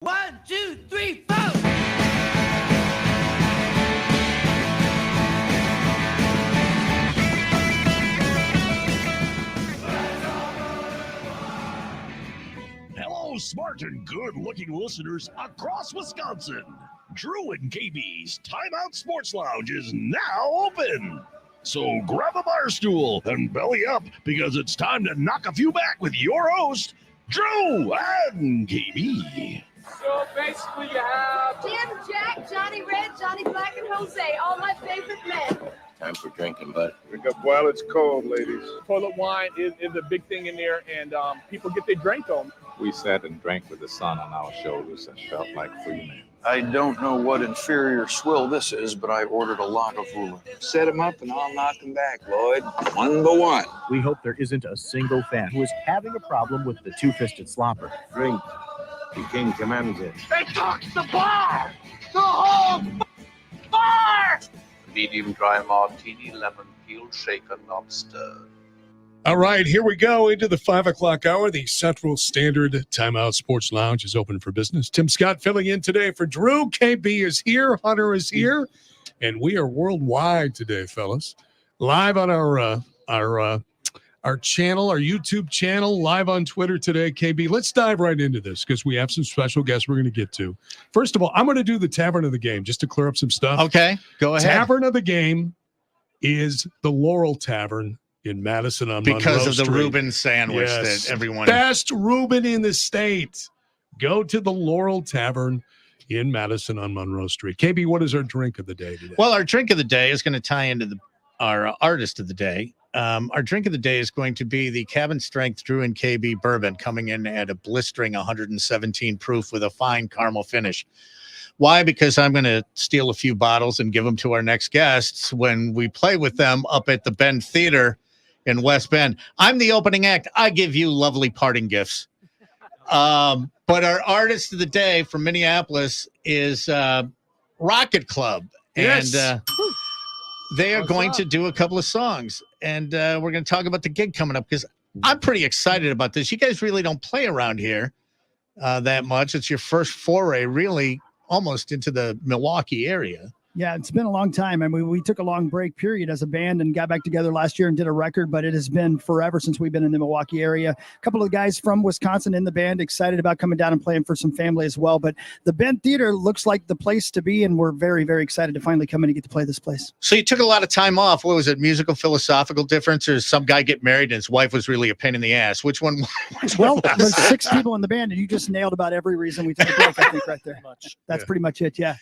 1, 2, 3, 4. Hello, smart and good-looking listeners across Wisconsin. Drew and KB's Timeout Sports Lounge is now open. So grab a bar stool and belly up because it's time to knock a few back with your host, Drew and KB. So basically you have Jim, Jack, Johnny Red, Johnny Black, and Jose, all my favorite men. Time for drinking, bud. Drink up while it's cold, ladies. toilet wine is a big thing in there, and people get their drink on. We sat and drank with the sun on our shoulders and felt like free men. I don't know what inferior swill this is, but I ordered a Lagavulin. Set them up and I'll knock them back, Lloyd. 1-1. We hope there isn't a single fan who is having a problem with the two-fisted slopper. Drink. The king commands it. They took the bar! The whole bar! Medium dry martini, lemon peel, shaken, not stirred. All right, here we go into the 5 o'clock hour. The Central Standard Timeout Sports Lounge is open for business. Tim Scott filling in today for Drew. KB is here. Hunter is here. And we are worldwide today, fellas. Live on our channel, our YouTube channel, live on Twitter today. KB, let's dive right into this because we have some special guests we're going to get to. First of all, I'm going to do the Tavern of the Game just to clear up some stuff. Okay, go ahead. Tavern of the Game is the Laurel Tavern in Madison on Monroe because of the Street. Reuben sandwich Yes. that everyone. Best Reuben in the state. Go to the Laurel Tavern in Madison on Monroe Street. KB, what is our drink of the day today? Well, our drink of the day is going to tie into our artist of the day. Our drink of the day is going to be the Cabin Strength Drew and KB bourbon, coming in at a blistering 117 proof with a fine caramel finish. Why? Because I'm going to steal a few bottles and give them to our next guests when we play with them up at the Bend Theater in West Bend. I'm the opening act. I give you lovely parting gifts. But our artist of the day from Minneapolis is Rocket Club. Yes. And they are going to do a couple of songs. And we're going to talk about the gig coming up because I'm pretty excited about this. You guys really don't play around here that much. It's your first foray, really, almost into the Milwaukee area. Yeah, it's been a long time. I mean, we took a long break period as a band and got back together last year and did a record, but it has been forever since we've been in the Milwaukee area. A couple of guys from Wisconsin in the band, excited about coming down and playing for some family as well. But the Bend Theater looks like the place to be, and we're very, very excited to finally come in and get to play this place. So you took a lot of time off. What was it, musical, philosophical difference, or some guy get married and his wife was really a pain in the ass? Which one? Well, there's 6 people in the band, and you just nailed about every reason we took a break, I think, right there. That's pretty much it, yeah.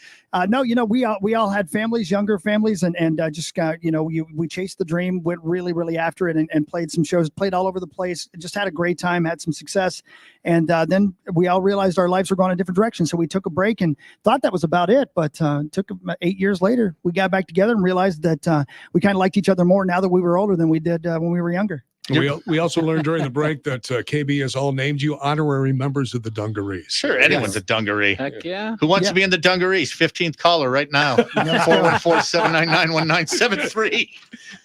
No, we all had families, younger families, and just got, we chased the dream, went really, really after it, and played some shows, played all over the place, just had a great time, had some success. And then we all realized our lives were going a different direction. So we took a break and thought that was about it. But took 8 years later, we got back together and realized that we kind of liked each other more now that we were older than we did when we were younger. We also learned during the break that KB has all named you honorary members of the Dungarees. Sure, anyone's a dungaree. Heck yeah. Who wants to be in the dungarees? 15th caller right now. 414-799-1973.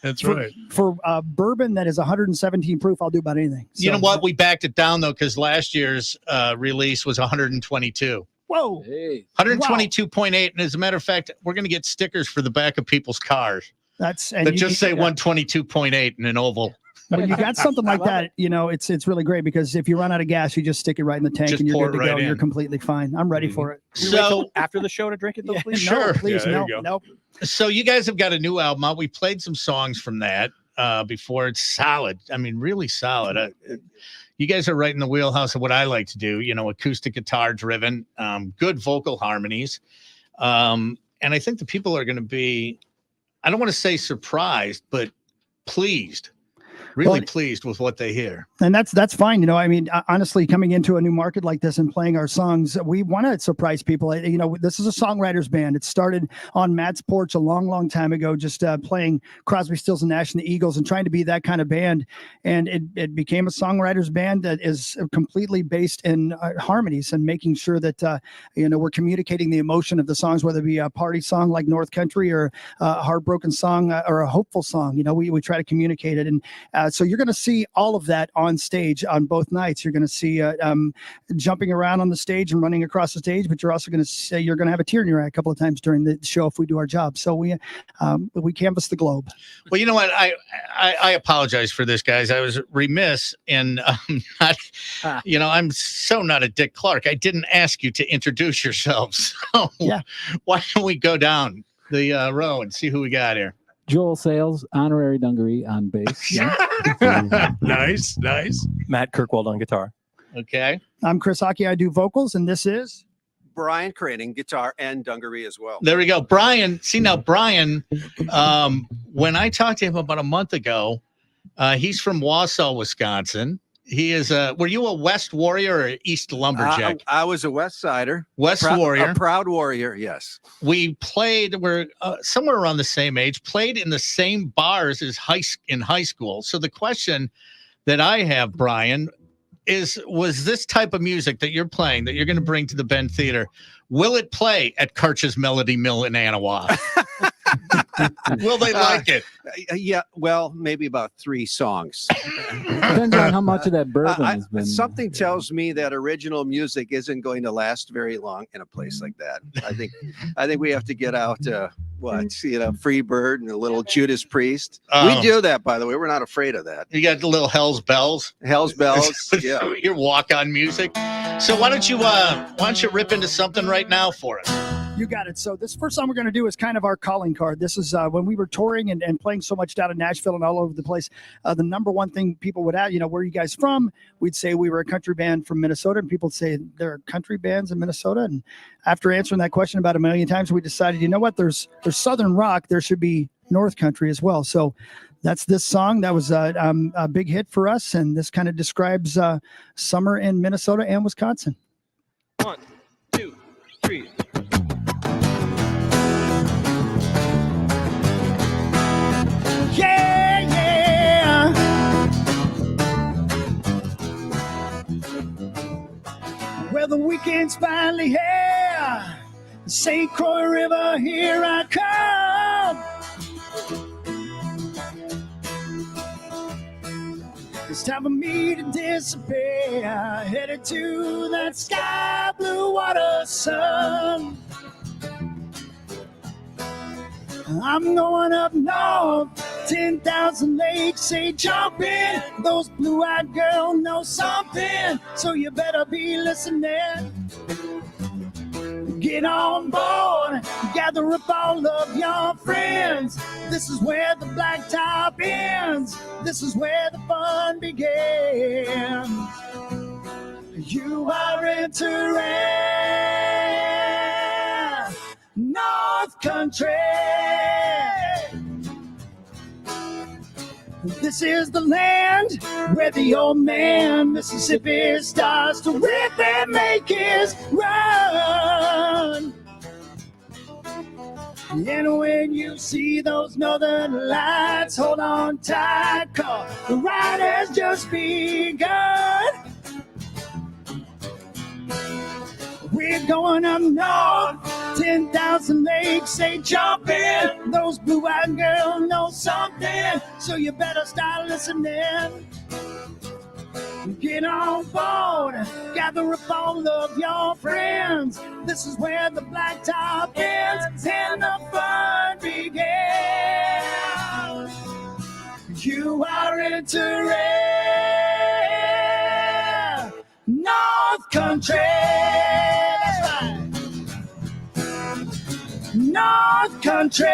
That's right. For bourbon that is 117 proof, I'll do about anything. You know what? We backed it down, though, because last year's release was 122. Whoa. Hey. 122.8. And as a matter of fact, we're going to get stickers for the back of people's cars that just say 122.8 in an oval. When you got something like that, it's really great because if you run out of gas, you just stick it right in the tank Just and you're pour good to it go. right in. You're completely fine. I'm ready for it. So after the show to drink it, though, please. Sure. No, please, Yeah, there no, you go. nope. So you guys have got a new album out. We played some songs from that before. It's solid. I mean, really solid. You guys are right in the wheelhouse of what I like to do, acoustic guitar driven, good vocal harmonies. And I think the people are going to be, I don't want to say surprised, but pleased. Really pleased with what they hear. And that's fine. I mean, honestly, coming into a new market like this and playing our songs, we want to surprise people. This is a songwriters band. It started on Matt's porch a long, long time ago, just playing Crosby, Stills and Nash and the Eagles and trying to be that kind of band. And it became a songwriters band that is completely based in harmonies and making sure that, we're communicating the emotion of the songs, whether it be a party song like North Country or a heartbroken song or a hopeful song. We try to communicate it. And So you're going to see all of that on stage on both nights. You're going to see jumping around on the stage and running across the stage, but you're also going to say you're going to have a tear in your eye a couple of times during the show if we do our job. So we canvass the globe. Well, you know what? I apologize for this, guys. I was remiss in not, I'm so not a Dick Clark. I didn't ask you to introduce yourselves. So why don't we go down the row and see who we got here? Joel Sales, honorary dungaree on bass. Nice. Matt Kirkwald on guitar. Okay. I'm Chris Aki. I do vocals, and this is Brian Craning, guitar and dungaree as well. There we go. Brian. See, now, Brian, when I talked to him about a month ago, he's from Wausau, Wisconsin. He is were you a West Warrior or East Lumberjack? I was a West Sider. West Warrior. A proud warrior, yes. We're somewhere around the same age, played in the same bars as in high school. So the question that I have, Brian, was this type of music that you're playing, that you're going to bring to the Bend Theater, will it play at Karch's Melody Mill in Anawa? Will they like it? Yeah, well, maybe about 3 songs. Depends on how much of that bourbon has been. Something tells me that original music isn't going to last very long in a place like that. I think we have to get out Free Bird and a little Judas Priest. We do that, by the way. We're not afraid of that. You got the little Hell's Bells. Hell's Bells. Yeah. Your walk-on music. So why don't you rip into something right now for us? You got it. So this first song we're going to do is kind of our calling card. This is when we were touring and playing so much down in Nashville and all over the place. The number one thing people would ask, where are you guys from? We'd say we were a country band from Minnesota, and people would say there are country bands in Minnesota. And after answering that question about 1 million times, we decided, you know what? There's Southern rock. There should be North Country as well. So that's this song. That was a big hit for us, and this kind of describes summer in Minnesota and Wisconsin. 1, 2, 3. Yeah. Well, the weekend's finally here. The St. Croix River, here I come. It's time for me to disappear, headed to that sky blue water sun. I'm going up north, 10,000 lakes, say jump in. Those blue-eyed girls know something, so you better be listening. Get on board, gather up all of your friends. This is where the blacktop ends. This is where the fun begins. You are entering North Country. This is the land where the old man Mississippi starts to rip and make his run. And when you see those northern lights, hold on tight, 'cause the ride has just begun. We're going up north, 10,000 lakes, say jump in. Those blue-eyed girls know something, so you better start listening. Get on board, gather up all of your friends. This is where the blacktop ends and the fun begins. You are entering North Country. That's right. North Country.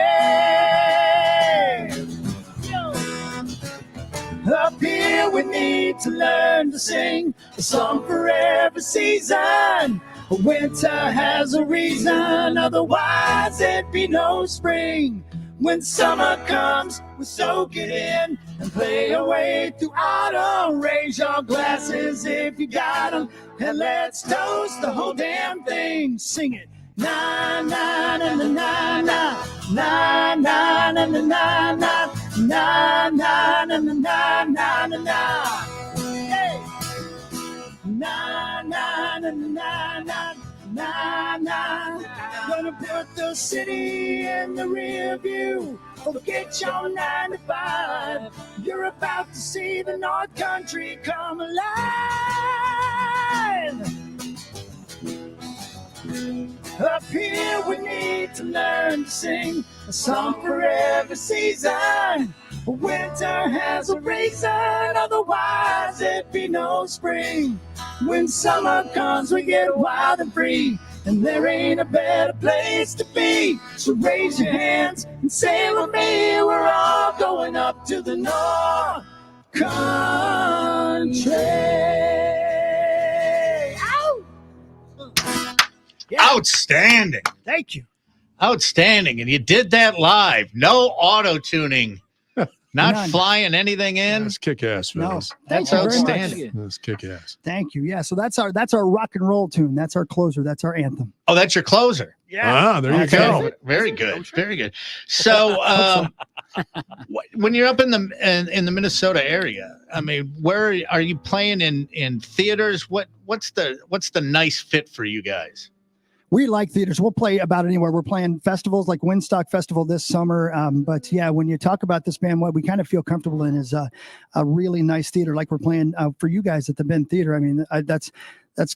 Up here we need to learn to sing a song for every season. Winter has a reason, otherwise it'd be no spring. When summer comes, we soak it in and play our way through autumn. Raise your glasses if you got them, and let's toast the whole damn thing. Sing it. Na na na na na na na na na na na na na na na na na na na. Hey. Na na na na na na Nah, gonna put the city in the rear view. Forget your 9 to 5. You're about to see the North Country come alive. Up here we need to learn to sing a song for every season. Winter has a reason, otherwise it'd be no spring. When summer comes, we get wild and free, and there ain't a better place to be. So raise your hands and say with me, we're all going up to the North Country. Ow! Yeah. Outstanding. Thank you. Outstanding. And you did that live. No auto-tuning. Not None. flying anything in. That's kick-ass, No, fellas. That's thank you very much. outstanding. That's kick-ass. Thank you. Yeah, so that's our rock and roll tune. That's our closer. That's our anthem. Oh, that's your closer. Ah, there you Okay. go. Very good. Very good. So, when you're up in the Minnesota area, I mean, where are you playing in theaters? What's the nice fit for you guys? We like theaters. We'll play about anywhere. We're playing festivals like Woodstock Festival this summer. But yeah, when you talk about this band, what we kind of feel comfortable in is a really nice theater, like we're playing for you guys at the Bend Theater. I mean, that's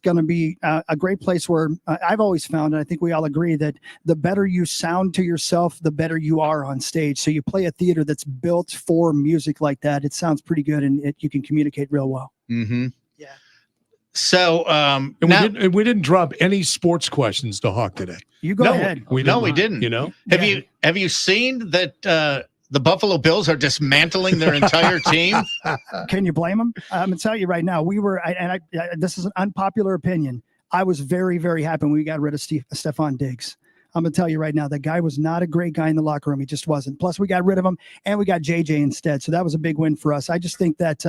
going to be a great place where I've always found, and I think we all agree, that the better you sound to yourself, the better you are on stage. So you play a theater that's built for music like that. It sounds pretty good, and you can communicate real well. Mm-hmm. Yeah. So, And we didn't drop any sports questions to Hawk today. You go ahead. We didn't. You know, Have you seen that the Buffalo Bills are dismantling their entire team? Can you blame them? I'm gonna tell you right now. We were, this is an unpopular opinion. I was very, very happy when we got rid of Stephon Diggs. I'm gonna tell you right now, that guy was not a great guy in the locker room. He just wasn't. Plus, we got rid of him, and we got JJ instead. So that was a big win for us. I just think that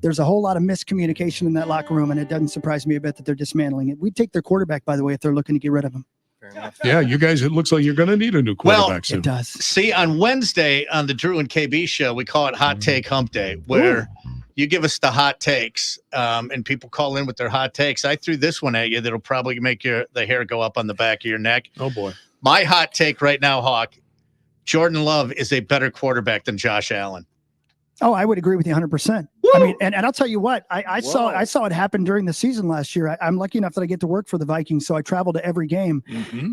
there's a whole lot of miscommunication in that locker room, and it doesn't surprise me a bit that they're dismantling it. We'd take their quarterback, by the way, if they're looking to get rid of him. Yeah, you guys, it looks like you're going to need a new quarterback soon. It does. See, on Wednesday on the Drew and KB show, we call it Hot Take Hump Day, where you give us the hot takes, and people call in with their hot takes. I threw this one at you that'll probably make the hair go up on the back of your neck. Oh, boy. My hot take right now, Hawk, Jordan Love is a better quarterback than Josh Allen. Oh, I would agree with you 100%. I mean, and I'll tell you what, I saw it happen during the season last year. I'm lucky enough that I get to work for the Vikings, so I travel to every game.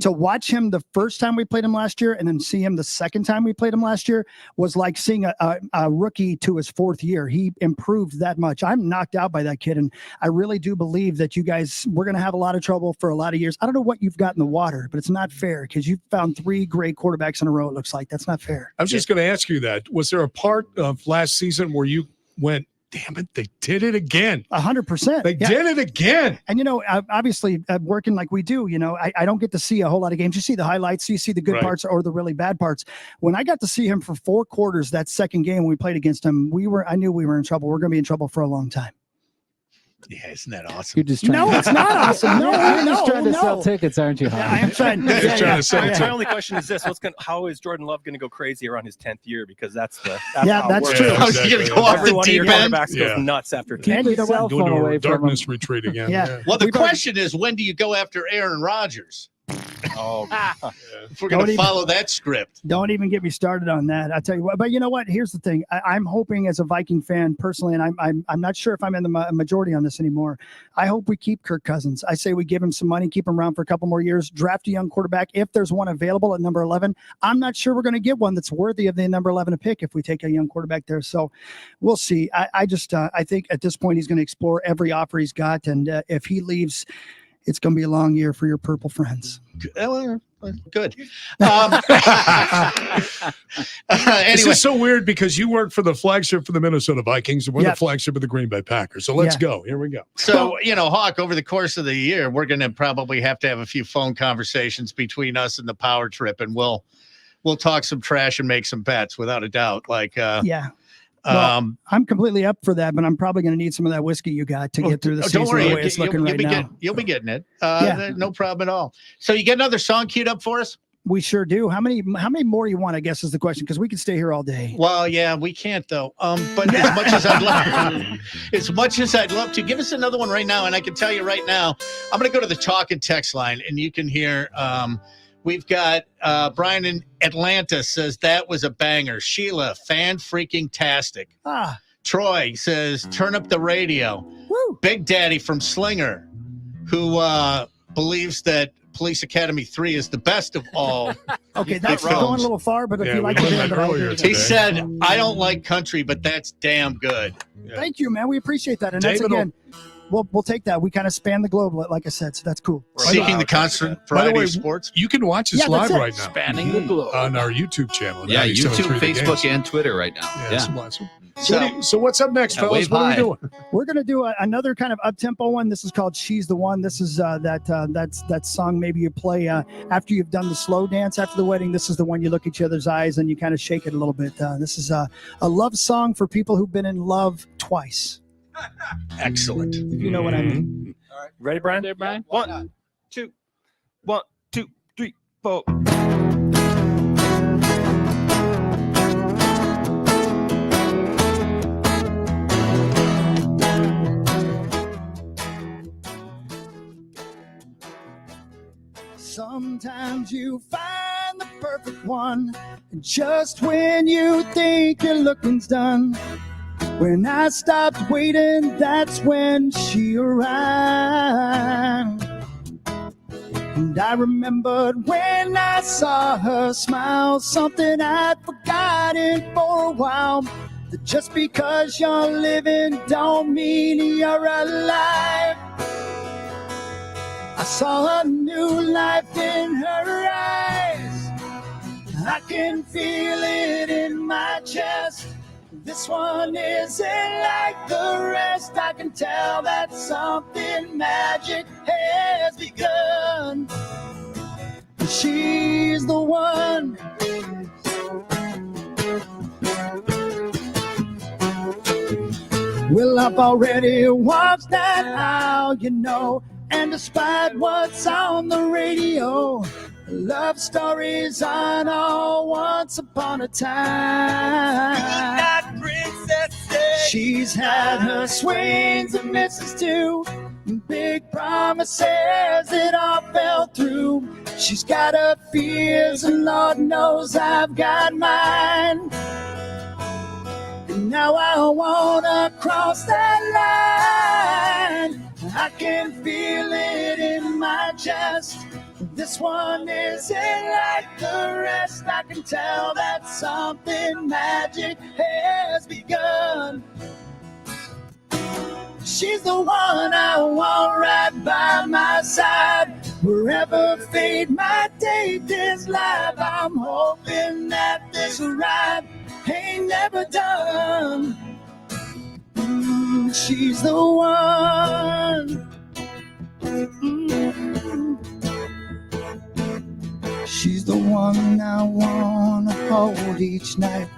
To watch him the first time we played him last year and then see him the second time we played him last year was like seeing a rookie to his fourth year. He improved that much. I'm knocked out by that kid, and I really do believe that you guys, we're going to have a lot of trouble for a lot of years. I don't know what you've got in the water, but it's not fair because you've found 3 great quarterbacks in a row, it looks like. That's not fair. I was just going to ask you that. Was there a part of last season where you went, damn it, they did it again? 100%. They did it again. And, you know, obviously working like we do, you know, I don't get to see a whole lot of games. You see the highlights, you see the good parts or the really bad parts. When I got to see him for 4 quarters, that second game when we played against him, I knew we were in trouble. We're going to be in trouble for a long time. Yeah, isn't that awesome? You're just trying No, it's not awesome. No, you're just trying to no. sell tickets, aren't you? I am trying. He's trying to sell My only question is this: how is Jordan Love going to go crazy around his 10th year? Because that's Yeah, how it that's works. true. Yeah, exactly. You're gonna go off Every the one of your deep end. quarterbacks Yeah. goes nuts after And 10. you know cell what? Go phone into away a from him. darkness retreat again. Yeah. Well, the We've already- question is, when do you go after Aaron Rodgers? Oh, If we're going Don't to even- follow that script. Don't even get me started on that. I tell you what. But you know what? Here's the thing. I'm hoping, as a Viking fan personally, and I'm not sure if I'm in the majority on this anymore. I hope we keep Kirk Cousins. I say we give him some money, keep him around for a couple more years, draft a young quarterback if there's one available at number 11. I'm not sure we're going to get one that's worthy of the number 11 pick if we take a young quarterback there. So we'll see. I think at this point he's going to explore every offer he's got, and if he leaves, it's going to be a long year for your purple friends. Good. This Anyway, is so weird because you work for the flagship for the Minnesota Vikings and we're the flagship of the Green Bay Packers. So let's go. Here we go. so, you know, Hawk, over the course of the year, we're going to probably have to have a few phone conversations between us and the power trip, and we'll talk some trash and make some bets without a doubt. Like, Yeah. Well, I'm completely up for that, but I'm probably going to need some of that whiskey you got to get through the season don't worry, the way it's looking right now. you'll be getting it. Yeah. No problem at all. So you get another song queued up for us? We sure do. How many more you want, I guess, is the question, because we can stay here all day. Well, yeah, we can't though. But as much as I'd love to, give us another one right now. And I can tell you right now, I'm going to go to the talk and text line, and you can hear. We've got Brian in Atlanta says that was a banger. Sheila, fan freaking tastic. Troy says turn up the radio. Woo. Big Daddy from Slinger, who believes that Police Academy 3 is the best of all. Okay, that's going a little far, but if you like it earlier, he said, I don't like country, but that's damn good. Thank you, man. We appreciate that. And David that's again, we'll take that. We kind of span the globe, like I said, so that's cool. Seeking the constant variety of sports. You can watch us live right now. Spanning the globe. On our YouTube channel. Yeah, 97.3 YouTube, The Facebook, Games. and Twitter right now. So what's up next, fellas? Wave What are we high. doing? We're gonna do another kind of up-tempo one. This is called "She's the One." This is that song maybe you play after you've done the slow dance after the wedding. This is the one you look each other's eyes and you kind of shake it a little bit. This is a love song for people who've been in love twice. Excellent. If you know what I mean. All right. Ready, Brian? There, Brian. 1, 2, 1, 2, 3, 4. Sometimes you find the perfect one, and just when you think your looking's done, when I stopped waiting, that's when she arrived. And I remembered when I saw her smile, something I'd forgotten for a while, that just because you're living don't mean you're alive. I saw a new life in her eyes. I can feel it in my chest. This one isn't like the rest. I can tell that something magic has begun. She's the one. Well, I've already walked that aisle, you know. And despite what's on the radio, love stories aren't all once upon a time. She's had her swings and misses too, big promises that all fell through. She's got her fears and Lord knows I've got mine. And now I wanna cross that line. I can feel it in my chest. This one isn't like the rest. I can tell that something magic has begun. She's the one I want right by my side. Wherever fate might take this life, I'm hoping that this ride ain't never done. She's the one. She's the one I wanna hold each night.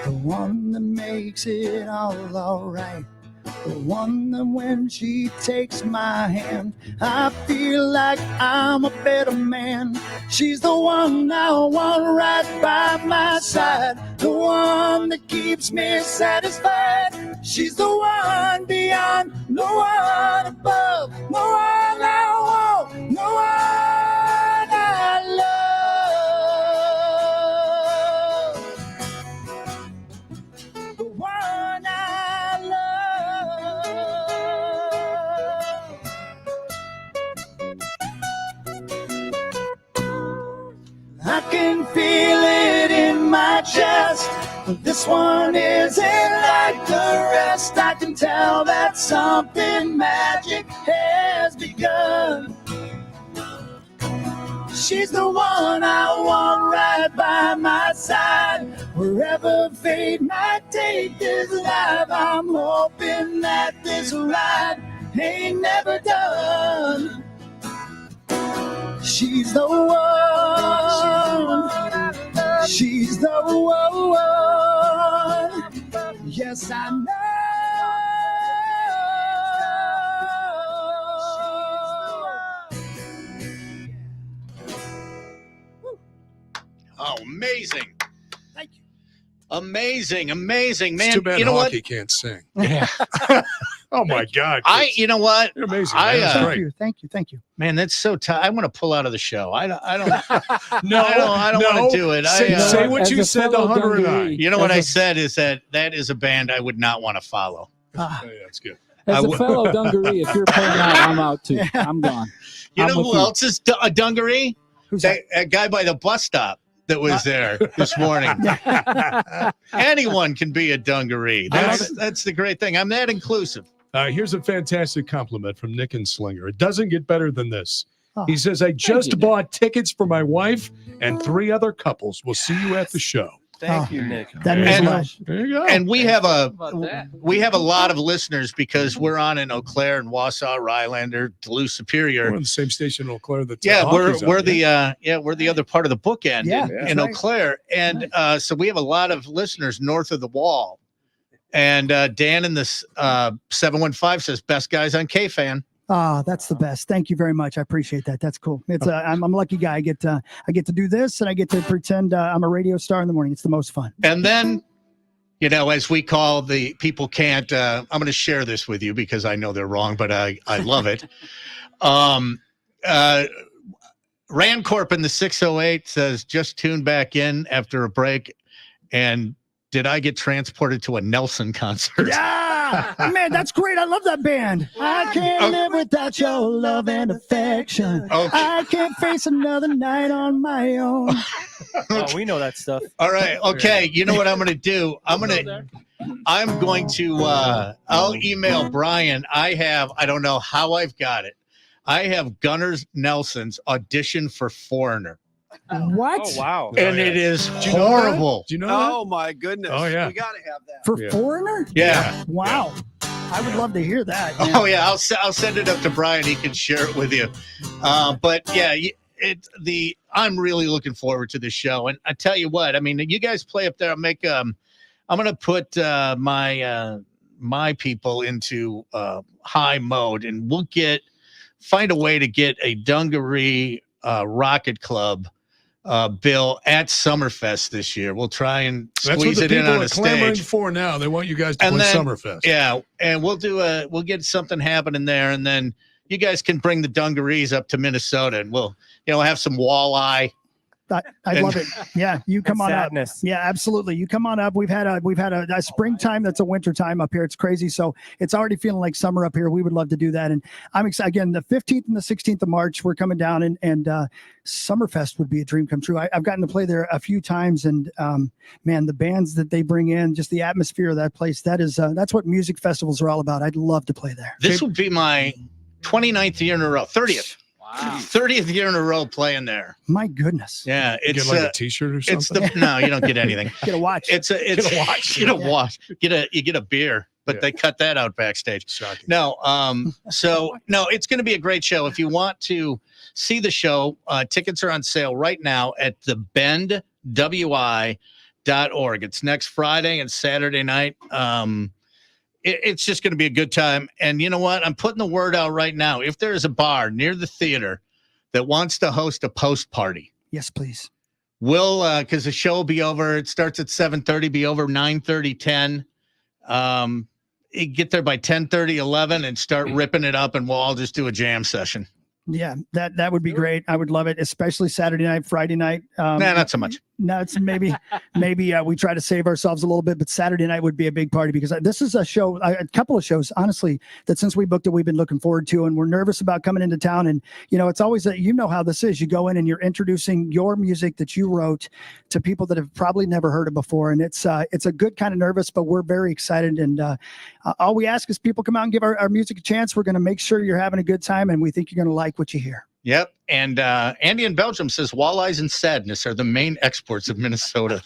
The one that makes it all alright. The one that when she takes my hand, I feel like I'm a better man. She's the one I want right by my side. The one that keeps me satisfied. She's the one beyond, no one above, no one I want, no one I love. The one I love. I can feel it in my chest. This one isn't like the rest. I can tell that something magic has begun. She's the one I want right by my side. Wherever fate might take this life, I'm hoping that this ride ain't never done. She's the one. She's the one. Yes, I know. Oh, amazing. Thank you. Amazing, man. It's too bad you know what? Hockey can't sing. Oh my God! You know what? You're amazing. Man. That's great. Thank you. Man, that's so tough. I want to pull out of the show. I don't. No, I don't want to do it. Say what you said to Hunter and I. You know what I said is that is a band I would not want to follow. Yeah, that's good. As a fellow dungaree, if you're pulling out, I'm out too. I'm gone. You know who else is a dungaree? Who's that guy by the bus stop that was there this morning. Anyone can be a dungaree. That's the great thing. I'm that inclusive. Here's a fantastic compliment from Nick and Slinger. It doesn't get better than this. He says, I just bought tickets for my wife and 3 other couples. We'll see you at the show. Thank you, Nick. That means much. There you go. And we have a lot of listeners because we're on in Eau Claire and Wausau, Rylander, Duluth, Superior. We're on the same station in Eau Claire. That we're the other part of the bookend in Eau right. Claire, and so we have a lot of listeners north of the wall. And Dan in this 715 says best guys on K-Fan. That's the best. Thank you very much. I appreciate that. That's cool. It's I'm a lucky guy. I get to do this, and I get to pretend I'm a radio star in the morning. It's the most fun. And then, as we call the people can't. I'm going to share this with you because I know they're wrong, but I love it. Rancorp in the 608 says just tuned back in after a break, and did I get transported to a Nelson concert? Yeah, man, that's great. I love that band. I can't live without your love and affection. I can't face another night on my own. Oh, we know that stuff. All right. Okay. You know what I'm going to do? I'll email Brian. I don't know how I've got it. I have Gunners Nelson's audition for Foreigner. What? Oh, wow. And it is horrible. Do you know that? Oh my goodness. Oh, yeah. We gotta have that. For Foreigner? Yeah. Wow. I would love to hear that. Man. Oh yeah, I'll send it up to Brian. He can share it with you. But yeah, I'm really looking forward to this show. And I tell you what, I mean, you guys play up there. I'm going to put my people into high mode, and we'll find a way to get a dungaree Rocket Club bill at Summerfest this year. We'll try and squeeze it in on a stage. For now, they want you guys to play Summerfest. Yeah, and we'll get something happening there, and then you guys can bring the dungarees up to Minnesota, and we'll have some walleye. I love it. Yeah, you come on up. Yeah, absolutely. You come on up. We've had a springtime that's a winter time up here. It's crazy. So it's already feeling like summer up here. We would love to do that. And I'm excited. Again, the 15th and the 16th of March, we're coming down, and Summerfest would be a dream come true. I've gotten to play there a few times, and man, the bands that they bring in, just the atmosphere of that place. That's what music festivals are all about. I'd love to play there. This will be my 29th year in a row, 30th. Wow. 30th year in a row playing there. My goodness. Yeah, it's like a T-shirt or something. No, you don't get anything. Get a watch. Get a watch. You get a beer, but they cut that out backstage. Shocking. No, it's going to be a great show. If you want to see the show, tickets are on sale right now at thebendwi.org. It's next Friday and Saturday night. It's just going to be a good time. And you know what? I'm putting the word out right now. If there is a bar near the theater that wants to host a post party. Yes, please. We'll, because the show will be over. It starts at 7:30, be over 9:30, 10. You get there by 10:30, 11 and start ripping it up, and we'll all just do a jam session. Yeah, that would be great. I would love it, especially Saturday night, Friday night. Not so much. No, it's maybe we try to save ourselves a little bit, but Saturday night would be a big party because this is a show, a couple of shows, honestly, that since we booked it, we've been looking forward to, and we're nervous about coming into town. And it's always that how this is. You go in and you're introducing your music that you wrote to people that have probably never heard it before, and it's a good kind of nervous, but we're very excited. And all we ask is people come out and give our music a chance. We're going to make sure you're having a good time, and we think you're going to like what you hear. Yep. And Andy in Belgium says walleyes and sadness are the main exports of Minnesota.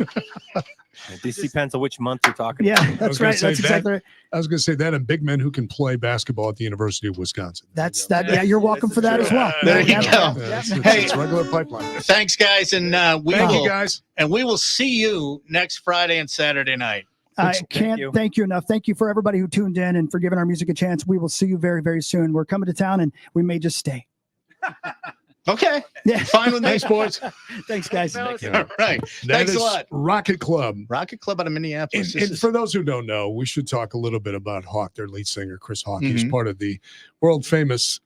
It just depends on which month you're talking about. Yeah, that's right. That's exactly right. I was going to say that, and big men who can play basketball at the University of Wisconsin. That's that. Yeah, you're welcome for that as well. There you go. Hey, it's regular pipeline. Thanks, guys. And thank you guys. And we will see you next Friday and Saturday night. I can't thank you enough. Thank you for everybody who tuned in and for giving our music a chance. We will see you very, very soon. We're coming to town, and we may just stay. Okay. Yeah. Fine with me. Thanks, boys. Thanks, guys. All right. That Thanks is a lot. Rocket Club. Rocket Club out of Minneapolis. And for those who don't know, we should talk a little bit about Hawk, their lead singer, Chris Hawk. He's Mhm. part of the world famous